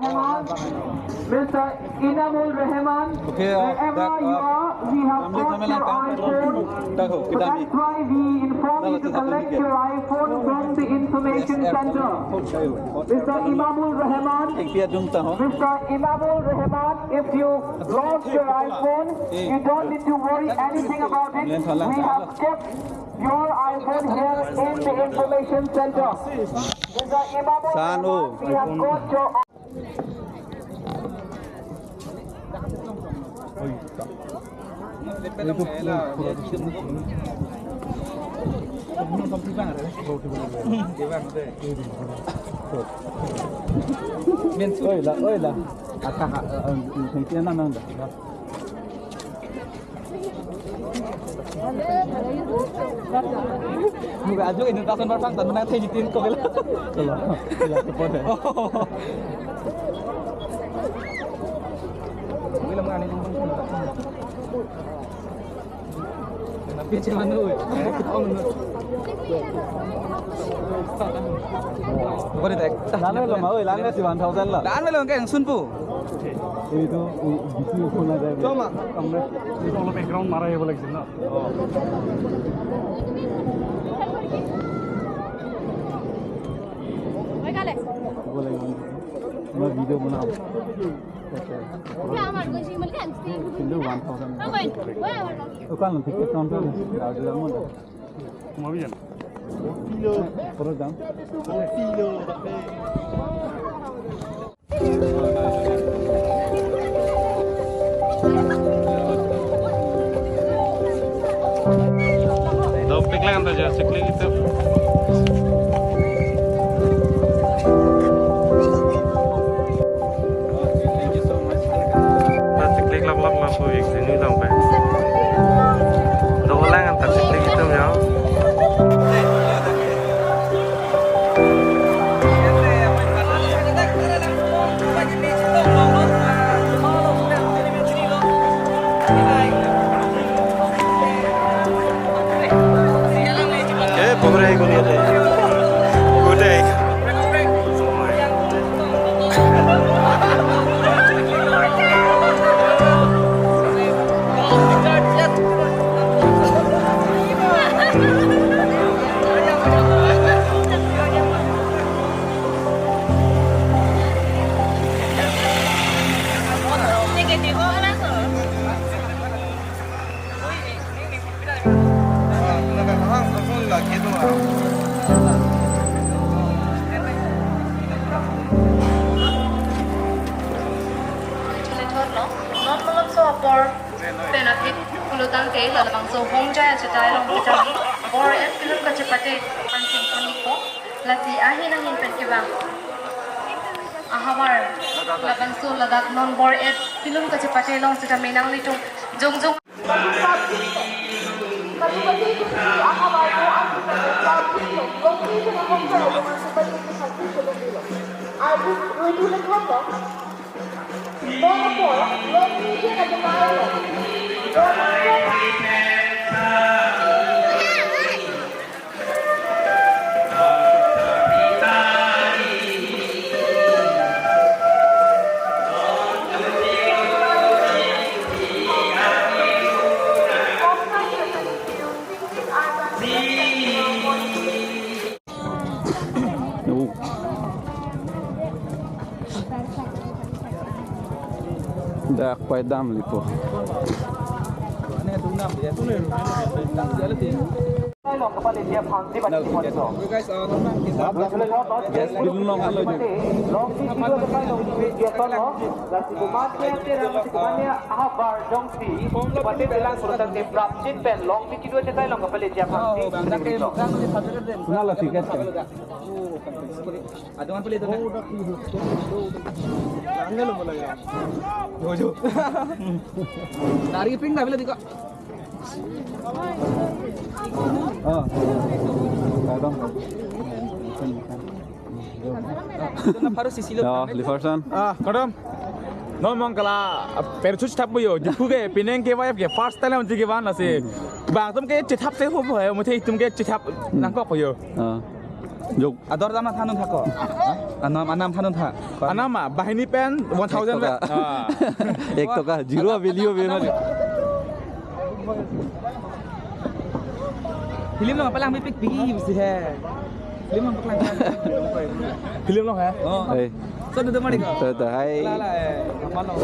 Rahman, Mr. Inamul Rahman, wherever you are, we have got your iPhone. So that's why we inform you to collect your iPhone from the information center. Mr. Imamul Rahman, Mr. Imamul Rahman, if you lost your iPhone, you don't need to worry anything about it. We have kept your iPhone here in the information center. Mr. Imamul Rahman, we have got your Ajo ini tasan barang tan menang teh jitin kok lah. Bila mengan ini tapi cuma nu. Bukan itu. Lana lo mau, lana si 1000 lah. Lana lo kan sun pu. Itu bisu phone ada. Cuma kamera itu all background mara ya boleh sih na. Boleh मैं वीडियो बनाऊं क्या हमारे को सिमल के अंस्ती किंतु 1000 तो कल टिकट काउंटर आगे जाऊँ ना तुम अभी जाना किलो पर जाऊँ किलो दो पिकला अंदर जा सकले तो Langsung yang sini sampai udah ulang antar siklik itu ya pokoknya ikut lihat deh udah Pulutan teh lalu bangsa Hongja cetai long kita or film kecepatan pancing koniko lati ahin angin penkebang ahawar laban so ladak non bor film kecepatan long kita menang itu jong jong dah quay dam lipo. Ini tu nam dia. Tu dia lagi. Long kepala dia pangsi bagi sponsor. Guys, orang kita belum long kalau je. Long si kita dekat long dia tolong. Lagi bumat dia tera masih kemana? Ahbar jongsi. Pada belang surutan dia prapcin pen long si kita dekat long kepala dia pangsi. Kenal lah tiket. Ada orang pilih tu kan? Jangan lu mulai ya. Jojo. Dari ping dah bila tiga. Liversan. Madam. No mangkala perchu chap boyo juku ke pineng ke wife ke first time unti ke ban la se bang tum ke chithap se ho boyo muthe tum ke chithap nang ko boyo Juk. Ador sama thanun thako. Anam thanun tha. Anam ah bahini pen 1000 bet. Ek to ka zero value be na. Film lo palang pipik pi mesti he. Film lo palang. Film lo ha. Hey. So tu mari ko. To hai. La la malo.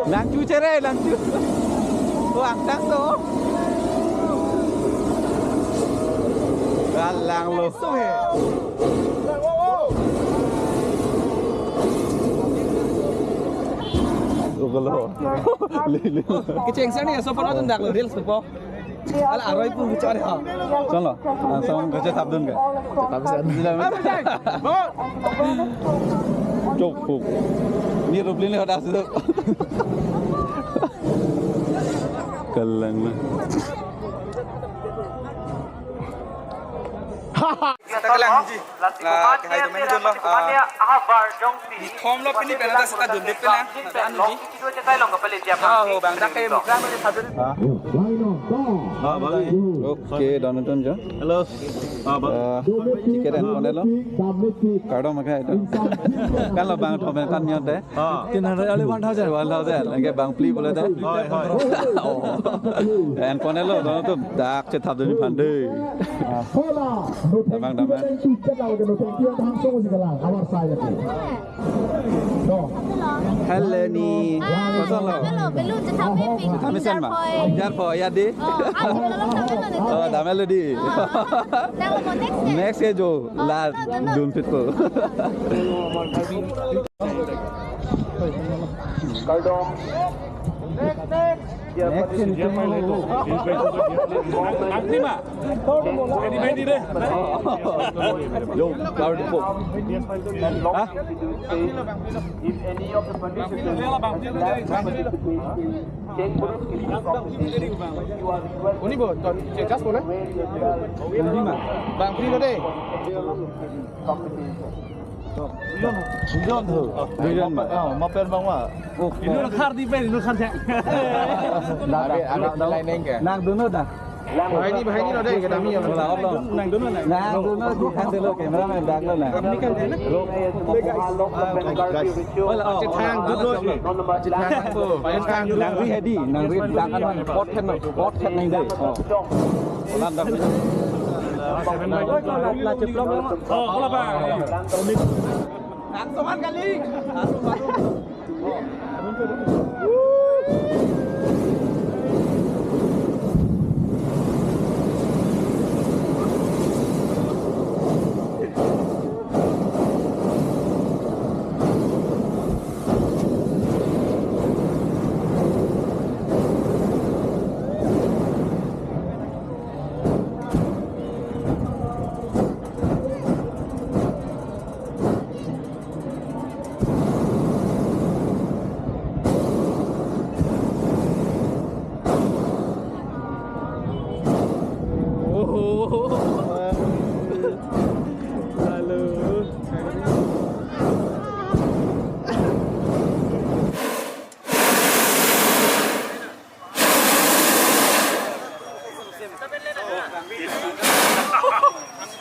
Lang chu chere lang chu. Wang tang to. Lang lo. So he. Ugalo. Lili. Keceng sana ya so far tu dak lo real sepo. Ala aroi pun bicara ha. Chalo. Langsung kerja sabdun ka. Cukup. Ni Rublin ni ada sedap. Kelang lah. Takalang ji. La kahai tu meni dulu. Di thom lo pini pena dah seta dundep pena. Anu ji. Oh bang dah kayak mukran tu sabun. Oke, Donaton jo. Hello. Tiket and panel lo. Kado makai itu. Kan lo bang thom kan nyot deh. 1,000 lagi bang pli boleh deh. And panel lo Donaton dak cetap demi pandai. Damang damang. Hello ni. Pasal lo. Hello, belumจะทำให้ปิด Kami sen mah. Jar po ya di. Oh, dah melodi. Next ke jo la dun fit ko. Kaldom. Next ke ni. Angkri mah. Ready deh. Yo, cloud po. Hah? If any of the participants Ini bo, jas boleh? Nanti mah. Bang Pri lo deh. Dujon tu. Dujon mah. Mau pen bang wah. Ini lo khar di pen, ini lo khar cek. Anak lain neng ke? Nang dono dah. Bahai ni lo deh, kita mi yang Nang dono. Nang dono di kan dulu kamera main dak lo nah. Ini kan deh. Cek thang dulu. Cek thang tu. Bayar thang dulu. Nang ri hedi, nang ri dak kan pot kan nang deh. Lan dak. La ceplok. Oh, kalau bang. Angsoman kali.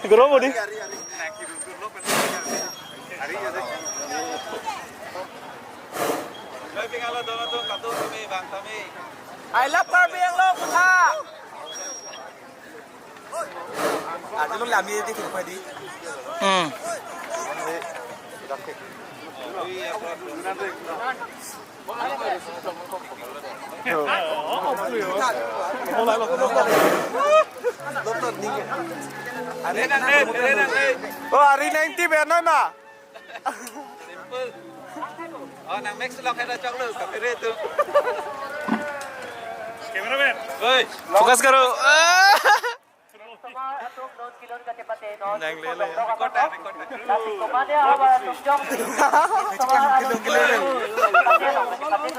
Gerong mau di. I love Carbiang lo puta. Aja lu làm gì thì thử phải đi. Hari neng ti ben nói mà. Nang Max lock hay là chọn lựa cà phê tu. Cameraman. Oi, Fokus karo. nang le le. Kota.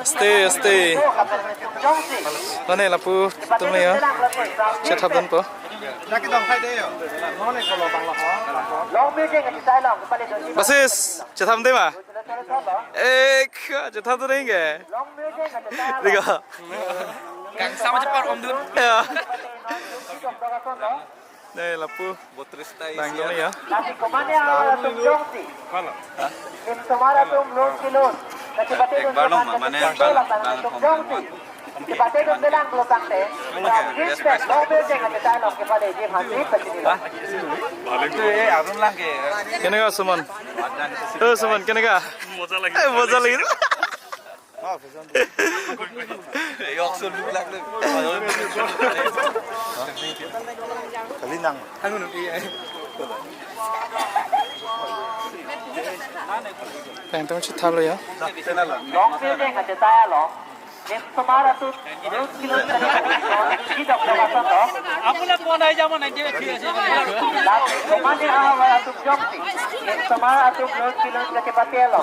Stay. Mana lah pu, tu ni ya. Chat happen po. Nak kita khai deh yo. Basis, chat happen deh mah. Chat happen deh ke? Tiga. Càng sao mà chấp con om dun. Ya. Đây là pu. Đang chỗ này hả? Nanti kemana tum jongsi? In semara tum lon kilon. Nanti bate dun tum jongsi. Di bate dun bilang kelotang teh. Respect, lo bejeng aja tahu kepada dia hansi pecinta. Kenapa Suman? Suman kenapa? Moza lagi. Moza lagi. Kalinang. Teng teng cita lo ya. Long bejeng aja tahu lo. In semara tum lon kilon tadi kita kawasan lo. Aku nak kau nak jaman nak jadi kira sih. Kemana awal tum jongsi? In semara tum lon kilon ke bate lo.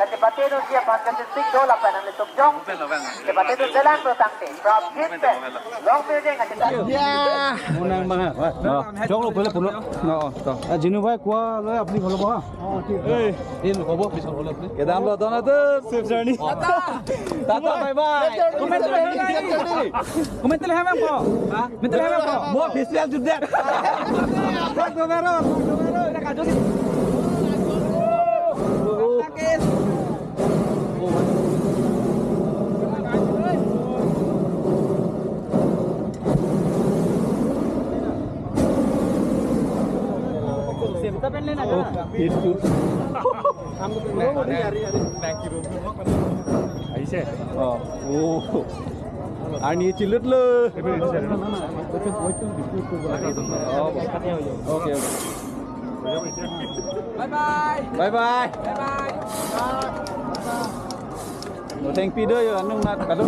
Ke bate dun dia pakai stick dola panan tum jongsi. Ke bate dun bilang kelotang teh. From respect, long bejeng aja tahu. Munang bang ha. Jong lo boleh pulo. Jinu bhai kwa lo apni bhalo ba. In ko bo pisau bolo apni. Ke dalam lo dono tuh. Safe journey. Tata bye bye. Comment le hamam ko. Mental hamam ko. Mo official judet. Tak domero. Nak ajut. Itu. Ani cilut lo. Oke. Bye bye. Thank you ya anu nak kado.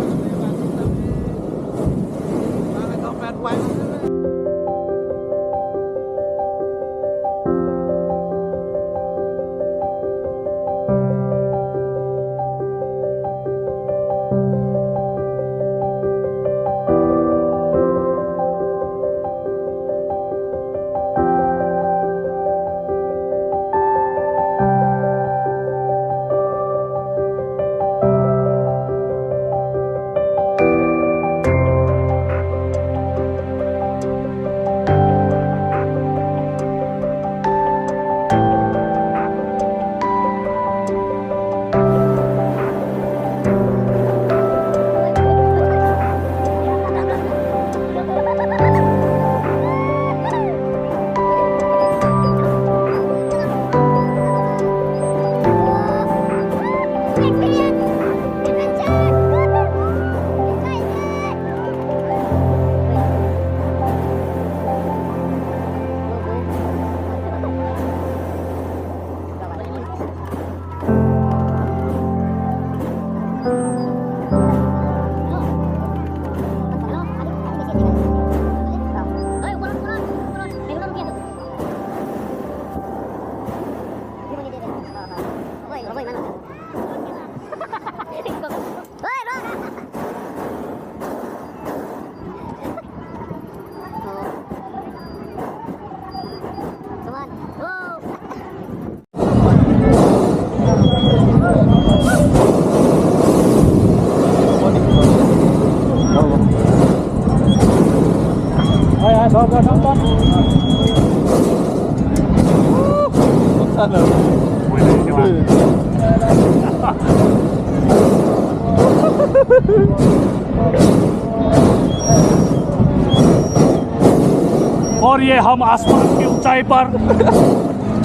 और ये हम आसमान की ऊंचाई पर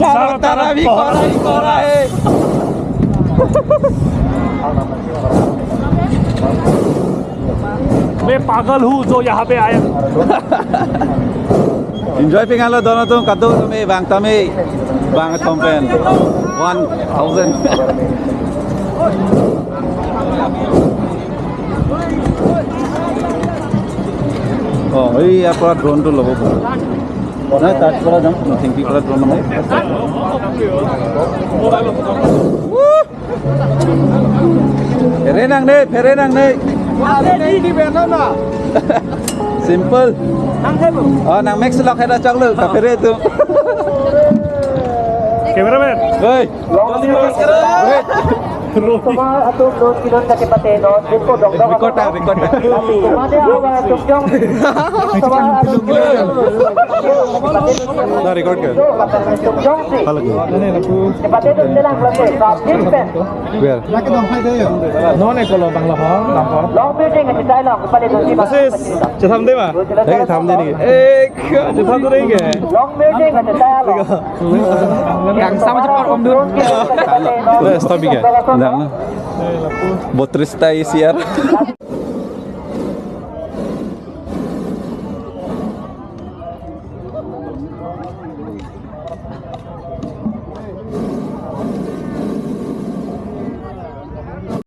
चारों तरफ ही कोहरा ही कोहरा है। मैं पागल हूँ जो यहाँ पे आया। Enjoy pengen lo dono tuh kado kami bang tami bang tompen 1000. Oh iya pura drone tuh logo. Nah tak pura jam, tinggi pura drone namanya. Perenang deh, perenang deh. Di mana? Simple. Oh, nang max lock ada cok lu, kapere itu. Cameraman Hei. Semua atuk dos kilon kaki pate dos, disco dong dong. Record. Semua dia awal tukjong. Semua atuk kilon. Nah, record ke? Tukjong sih. Pate dos dalam lagi. Subject pen. Where? Long building aja saya long pate dos di mana. จะทำได้ป่ะ Đấy, thăm đi đi. จะทำได้ไง Long building aja saya long. Yang sama cepat Om Dun. Udah, stop ya. Jangan. Botrista isiar.